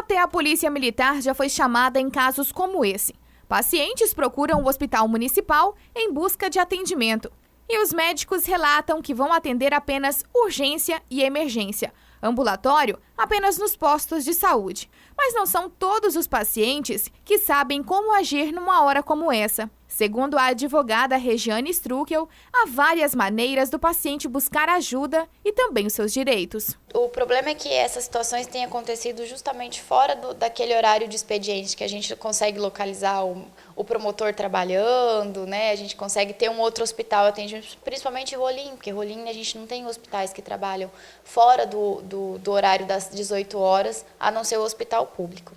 Até a Polícia Militar já foi chamada em casos como esse. Pacientes procuram o hospital municipal em busca de atendimento. E os médicos relatam que vão atender apenas urgência e emergência. Ambulatório apenas nos postos de saúde. Mas não são todos os pacientes que sabem como agir numa hora como essa. Segundo a advogada Regiane Struckel, há várias maneiras do paciente buscar ajuda e também os seus direitos. O problema é que essas situações têm acontecido justamente fora daquele horário de expediente, que a gente consegue localizar o promotor trabalhando, né? A gente consegue ter um outro hospital atendendo, principalmente Rolim, porque Rolim a gente não tem hospitais que trabalham fora do horário das 18 horas, a não ser o hospital público.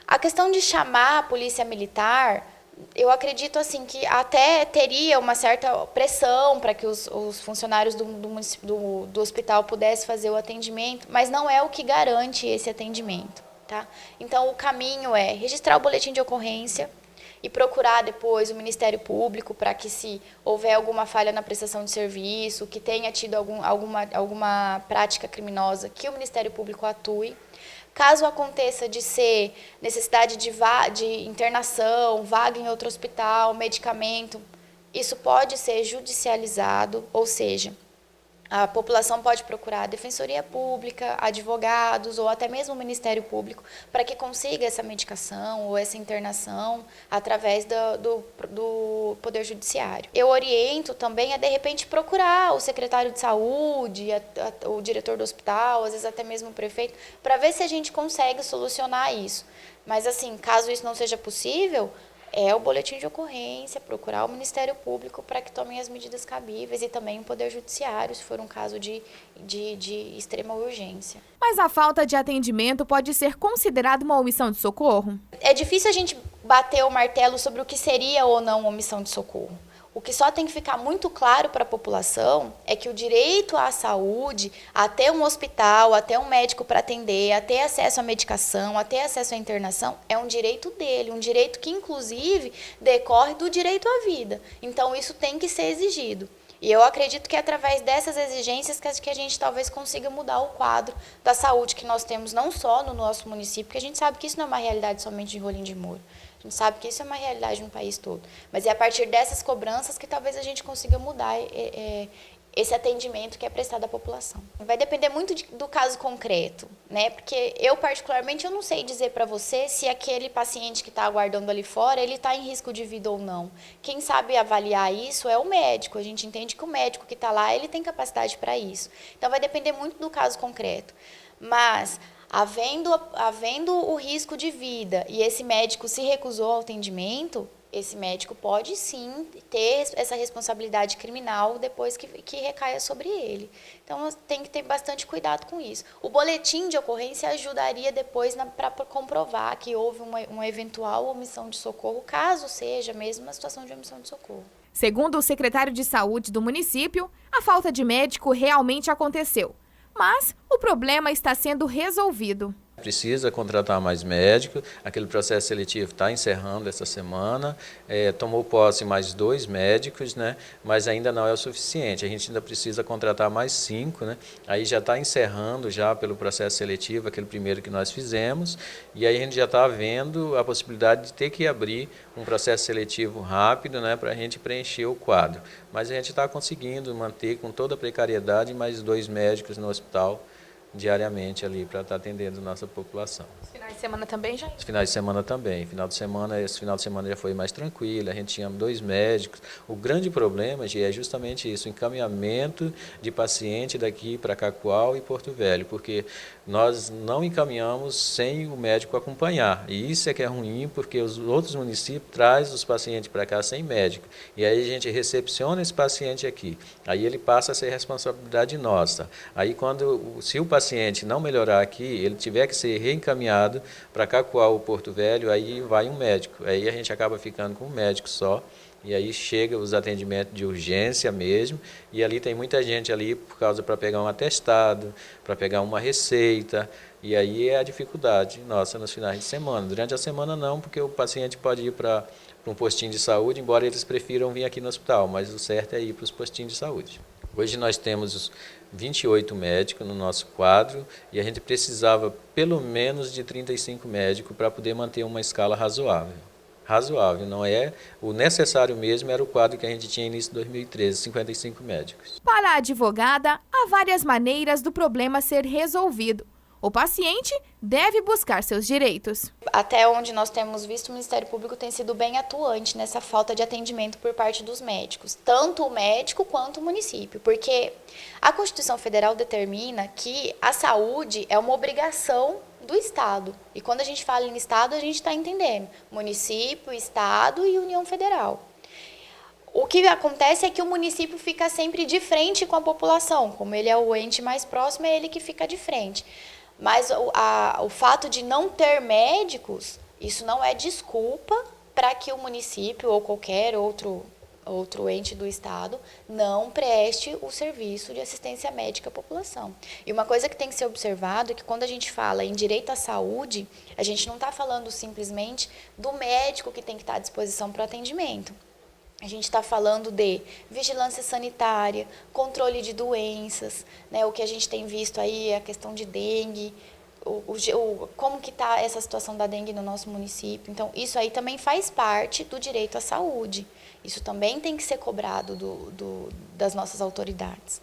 A questão de chamar a polícia militar, eu acredito que até teria uma certa pressão para que os funcionários do hospital pudessem fazer o atendimento, mas não é o que garante esse atendimento, tá? Então, o caminho é registrar o boletim de ocorrência e procurar depois o Ministério Público para que, se houver alguma falha na prestação de serviço, que tenha tido alguma prática criminosa, que o Ministério Público atue. Caso aconteça de ser necessidade de internação, vaga em outro hospital, medicamento, isso pode ser judicializado, ou seja, a população pode procurar a Defensoria Pública, advogados ou até mesmo o Ministério Público para que consiga essa medicação ou essa internação através do Poder Judiciário. Eu oriento também a, de repente, procurar o secretário de saúde, o diretor do hospital, às vezes até mesmo o prefeito, para ver se a gente consegue solucionar isso. Mas, assim, caso isso não seja possível, é o boletim de ocorrência, procurar o Ministério Público para que tomem as medidas cabíveis e também o Poder Judiciário, se for um caso de extrema urgência. Mas a falta de atendimento pode ser considerada uma omissão de socorro? É difícil a gente bater o martelo sobre o que seria ou não omissão de socorro. O que só tem que ficar muito claro para a população é que o direito à saúde, a ter um hospital, a ter um médico para atender, a ter acesso à medicação, a ter acesso à internação, é um direito dele, um direito que, inclusive, decorre do direito à vida. Então, isso tem que ser exigido. E eu acredito que é através dessas exigências que a gente talvez consiga mudar o quadro da saúde que nós temos não só no nosso município, porque a gente sabe que isso não é uma realidade somente de Rolim de Moura. A gente sabe que isso é uma realidade no país todo. Mas é a partir dessas cobranças que talvez a gente consiga mudar esse atendimento que é prestado à população. Vai depender muito do caso concreto, né? Porque eu, particularmente, eu não sei dizer para você se aquele paciente que está aguardando ali fora, ele está em risco de vida ou não. Quem sabe avaliar isso é o médico. A gente entende que o médico que está lá, ele tem capacidade para isso. Então, vai depender muito do caso concreto. Mas, havendo o risco de vida e esse médico se recusou ao atendimento, esse médico pode sim ter essa responsabilidade criminal depois que recaia sobre ele. Então, tem que ter bastante cuidado com isso. O boletim de ocorrência ajudaria depois para comprovar que houve uma eventual omissão de socorro, caso seja mesmo uma situação de omissão de socorro. Segundo o secretário de Saúde do município, a falta de médico realmente aconteceu. Mas o problema está sendo resolvido. Precisa contratar mais médicos, aquele processo seletivo está encerrando essa semana, tomou posse mais 2 médicos, né? Mas ainda não é o suficiente, a gente ainda precisa contratar mais 5, né? Aí já está encerrando já pelo processo seletivo, aquele primeiro que nós fizemos, e aí a gente já está vendo a possibilidade de ter que abrir um processo seletivo rápido, né? Para a gente preencher o quadro. Mas a gente está conseguindo manter com toda a precariedade mais 2 médicos no hospital, diariamente ali para estar atendendo a nossa população. Os finais de semana também já? Os finais de semana também. Esse final de semana já foi mais tranquilo, a gente tinha 2 médicos. O grande problema, Gi, é justamente isso, o encaminhamento de paciente daqui para Cacoal e Porto Velho, porque nós não encaminhamos sem o médico acompanhar. E isso é que é ruim, porque os outros municípios trazem os pacientes para cá sem médico. E aí a gente recepciona esse paciente aqui. Aí ele passa a ser responsabilidade nossa. Aí se o paciente não melhorar aqui, ele tiver que ser reencaminhado para Cacoal ou Porto Velho, aí vai um médico. Aí a gente acaba ficando com um médico só. E aí chega os atendimentos de urgência mesmo, e ali tem muita gente ali para pegar um atestado, para pegar uma receita, e aí é a dificuldade nossa nos finais de semana. Durante a semana não, porque o paciente pode ir para um postinho de saúde, embora eles prefiram vir aqui no hospital, mas o certo é ir para os postinhos de saúde. Hoje nós temos 28 médicos no nosso quadro e a gente precisava pelo menos de 35 médicos para poder manter uma escala razoável. Razoável, não é o necessário mesmo, era o quadro que a gente tinha no início de 2013, 55 médicos. Para a advogada, há várias maneiras do problema ser resolvido. O paciente deve buscar seus direitos. Até onde nós temos visto, o Ministério Público tem sido bem atuante nessa falta de atendimento por parte dos médicos, tanto o médico quanto o município, porque a Constituição Federal determina que a saúde é uma obrigação do Estado. E quando a gente fala em Estado, a gente está entendendo município, Estado e União Federal. O que acontece é que o município fica sempre de frente com a população, como ele é o ente mais próximo, é ele que fica de frente. Mas o fato de não ter médicos, isso não é desculpa para que o município ou qualquer outro ente do Estado não preste o serviço de assistência médica à população. E uma coisa que tem que ser observado é que quando a gente fala em direito à saúde, a gente não está falando simplesmente do médico que tem que estar à disposição para o atendimento. A gente está falando de vigilância sanitária, controle de doenças, né? O que a gente tem visto aí é a questão de dengue, como que está essa situação da dengue no nosso município. Então, isso aí também faz parte do direito à saúde. Isso também tem que ser cobrado das nossas autoridades.